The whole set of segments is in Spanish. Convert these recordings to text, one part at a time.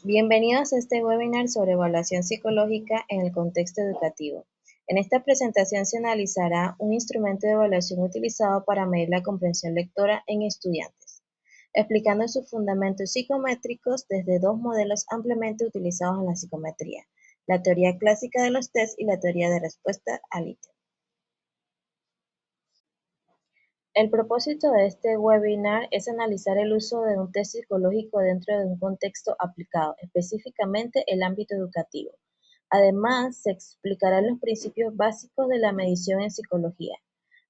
Bienvenidos a este webinar sobre evaluación psicológica en el contexto educativo. En esta presentación se analizará un instrumento de evaluación utilizado para medir la comprensión lectora en estudiantes, explicando sus fundamentos psicométricos desde dos modelos ampliamente utilizados en la psicometría, la teoría clásica de los test y la teoría de respuesta al ítem. El propósito de este webinar es analizar el uso de un test psicológico dentro de un contexto aplicado, específicamente el ámbito educativo. Además, se explicarán los principios básicos de la medición en psicología.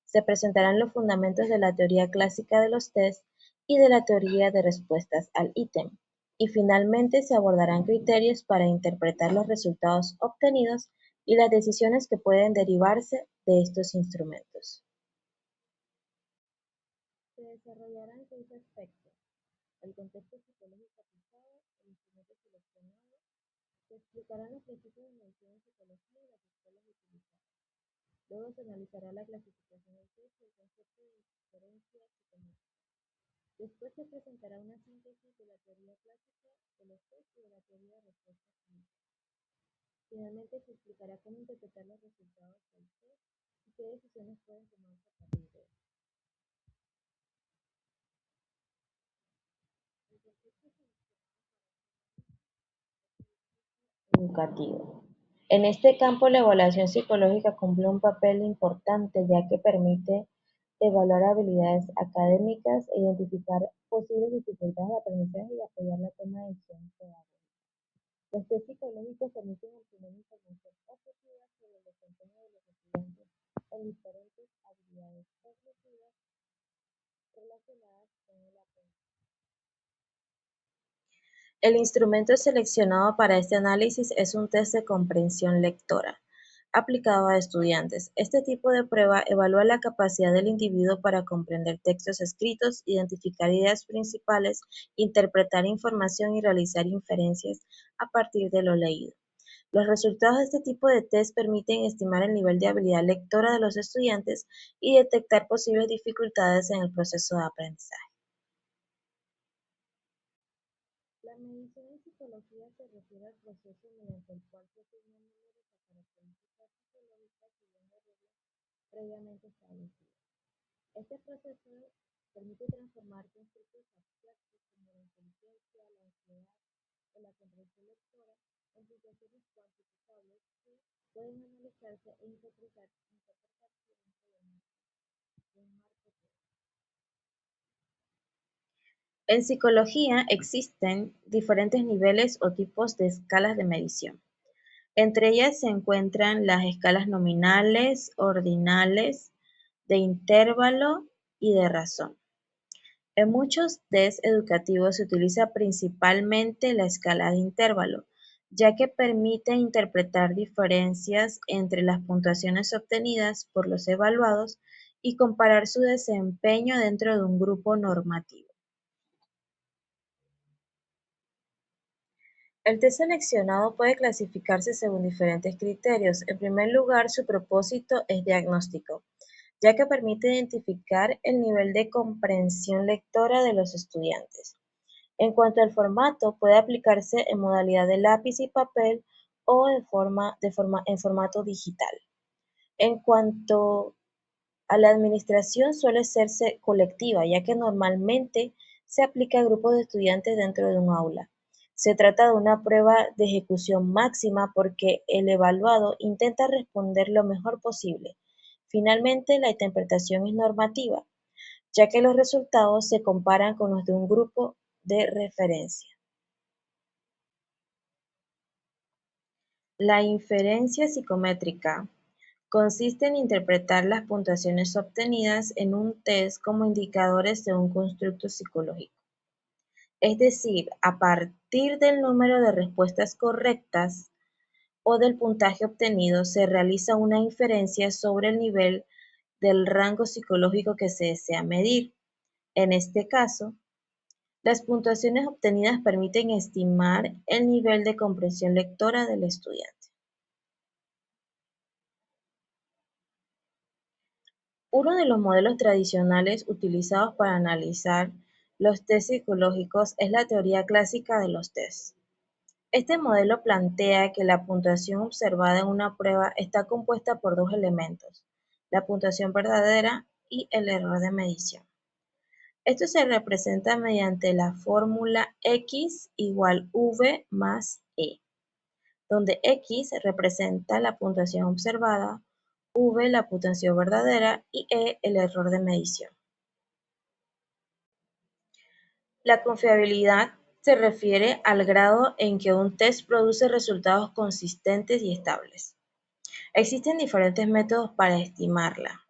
Se presentarán los fundamentos de la teoría clásica de los test y de la teoría de respuestas al ítem. Y finalmente se abordarán criterios para interpretar los resultados obtenidos y las decisiones que pueden derivarse de estos instrumentos. Se desarrollarán seis aspectos: el contexto psicológico aplicado, el instrumento seleccionado, se explicarán los principios de medición en psicología y las escuelas utilizadas. Luego se analizará la clasificación del test y el concepto de diferencia psicométrica. Después se presentará una síntesis de la teoría clásica de los test y de la teoría de respuestas clínicas. Finalmente se explicará cómo interpretar los resultados del test y qué decisiones pueden tomarse a partir de ellos. El contexto educativo. En este campo, la evaluación psicológica cumple un papel importante, ya que permite evaluar habilidades académicas, identificar posibles dificultades de aprendizaje y apoyar la toma de decisiones pedagógicas. Los test psicológicos permiten obtener información objetiva sobre el desempeño de los estudiantes en diferentes habilidades cognitivas relacionadas con el aprendizaje. El instrumento seleccionado para este análisis es un test de comprensión lectora, aplicado a estudiantes. Este tipo de prueba evalúa la capacidad del individuo para comprender textos escritos, identificar ideas principales, interpretar información y realizar inferencias a partir de lo leído. Los resultados de este tipo de test permiten estimar el nivel de habilidad lectora de los estudiantes y detectar posibles dificultades en el proceso de aprendizaje. La medición en psicología se refiere al proceso mediante el cual se asignan números a características psicológicas siguiendo reglas previamente establecidas. Este proceso permite transformar conceptos abstractos como la inteligencia, la ansiedad o la comprensión lectora en situaciones cuantificables que pueden analizarse e interpretarse dentro de un marco teórico. En psicología existen diferentes niveles o tipos de escalas de medición. Entre ellas se encuentran las escalas nominales, ordinales, de intervalo y de razón. En muchos test educativos se utiliza principalmente la escala de intervalo, ya que permite interpretar diferencias entre las puntuaciones obtenidas por los evaluados y comparar su desempeño dentro de un grupo normativo. El test seleccionado puede clasificarse según diferentes criterios. En primer lugar, su propósito es diagnóstico, ya que permite identificar el nivel de comprensión lectora de los estudiantes. En cuanto al formato, puede aplicarse en modalidad de lápiz y papel o en formato digital. En cuanto a la administración, suele serse colectiva, ya que normalmente se aplica a grupos de estudiantes dentro de un aula. Se trata de una prueba de ejecución máxima porque el evaluado intenta responder lo mejor posible. Finalmente, la interpretación es normativa, ya que los resultados se comparan con los de un grupo de referencia. La inferencia psicométrica consiste en interpretar las puntuaciones obtenidas en un test como indicadores de un constructo psicológico. Es decir, a partir del número de respuestas correctas o del puntaje obtenido, se realiza una inferencia sobre el nivel del rango psicológico que se desea medir. En este caso, las puntuaciones obtenidas permiten estimar el nivel de comprensión lectora del estudiante. Uno de los modelos tradicionales utilizados para analizar los test psicológicos es la teoría clásica de los test. Este modelo plantea que la puntuación observada en una prueba está compuesta por dos elementos, la puntuación verdadera y el error de medición. Esto se representa mediante la fórmula x igual v más e, donde x representa la puntuación observada, v la puntuación verdadera y e el error de medición. La confiabilidad se refiere al grado en que un test produce resultados consistentes y estables. Existen diferentes métodos para estimarla,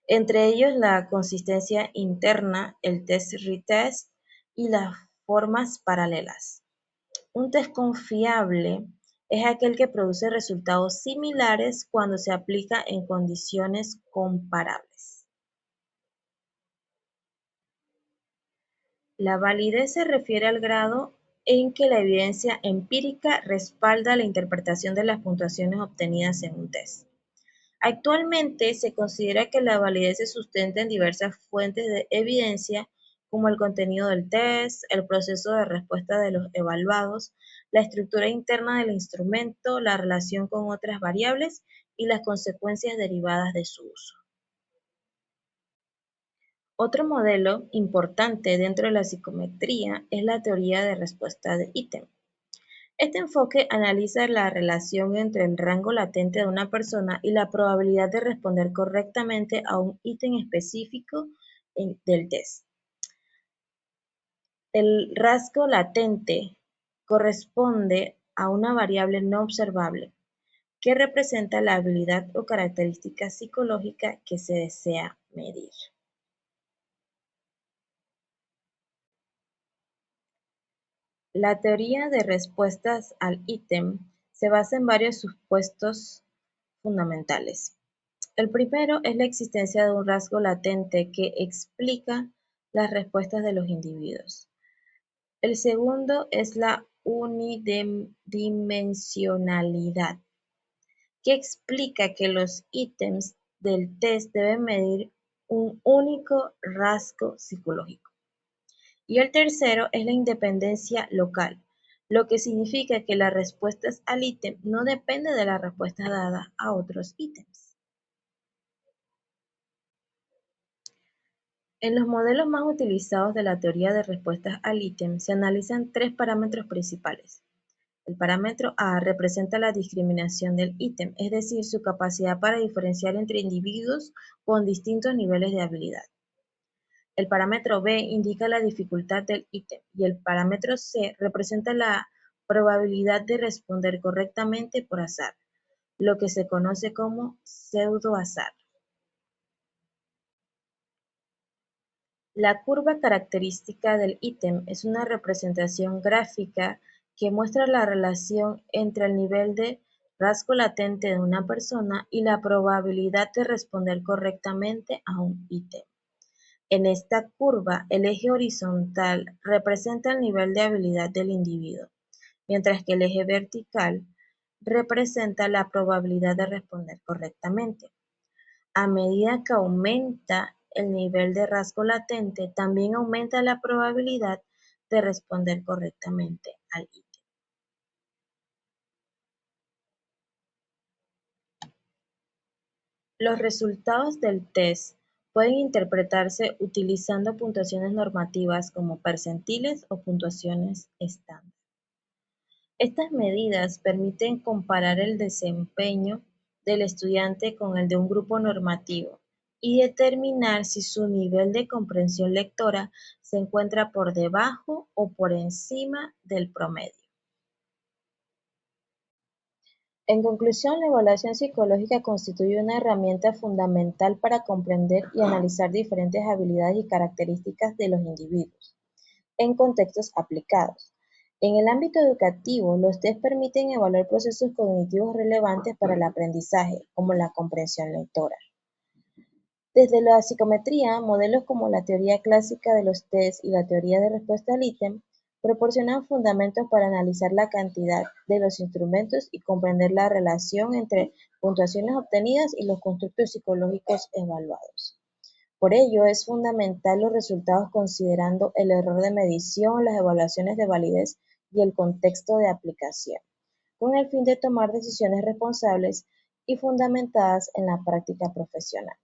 entre ellos la consistencia interna, el test-retest y las formas paralelas. Un test confiable es aquel que produce resultados similares cuando se aplica en condiciones comparables. La validez se refiere al grado en que la evidencia empírica respalda la interpretación de las puntuaciones obtenidas en un test. Actualmente se considera que la validez se sustenta en diversas fuentes de evidencia, como el contenido del test, el proceso de respuesta de los evaluados, la estructura interna del instrumento, la relación con otras variables y las consecuencias derivadas de su uso. Otro modelo importante dentro de la psicometría es la teoría de respuesta de ítem. Este enfoque analiza la relación entre el rango latente de una persona y la probabilidad de responder correctamente a un ítem específico del test. El rasgo latente corresponde a una variable no observable que representa la habilidad o característica psicológica que se desea medir. La teoría de respuestas al ítem se basa en varios supuestos fundamentales. El primero es la existencia de un rasgo latente que explica las respuestas de los individuos. El segundo es la unidimensionalidad, que explica que los ítems del test deben medir un único rasgo psicológico. Y el tercero es la independencia local, lo que significa que las respuestas al ítem no dependen de las respuestas dadas a otros ítems. En los modelos más utilizados de la teoría de respuestas al ítem se analizan tres parámetros principales. El parámetro A representa la discriminación del ítem, es decir, su capacidad para diferenciar entre individuos con distintos niveles de habilidad. El parámetro B indica la dificultad del ítem y el parámetro C representa la probabilidad de responder correctamente por azar, lo que se conoce como pseudo-azar. La curva característica del ítem es una representación gráfica que muestra la relación entre el nivel de rasgo latente de una persona y la probabilidad de responder correctamente a un ítem. En esta curva, el eje horizontal representa el nivel de habilidad del individuo, mientras que el eje vertical representa la probabilidad de responder correctamente. A medida que aumenta el nivel de rasgo latente, también aumenta la probabilidad de responder correctamente al ítem. Los resultados del test pueden interpretarse utilizando puntuaciones normativas como percentiles o puntuaciones estándar. Estas medidas permiten comparar el desempeño del estudiante con el de un grupo normativo y determinar si su nivel de comprensión lectora se encuentra por debajo o por encima del promedio. En conclusión, la evaluación psicológica constituye una herramienta fundamental para comprender y analizar diferentes habilidades y características de los individuos en contextos aplicados. En el ámbito educativo, los test permiten evaluar procesos cognitivos relevantes para el aprendizaje, como la comprensión lectora. Desde la psicometría, modelos como la teoría clásica de los test y la teoría de respuesta al ítem proporcionan fundamentos para analizar la cantidad de los instrumentos y comprender la relación entre puntuaciones obtenidas y los constructos psicológicos evaluados. Por ello, es fundamental los resultados considerando el error de medición, las evaluaciones de validez y el contexto de aplicación, con el fin de tomar decisiones responsables y fundamentadas en la práctica profesional.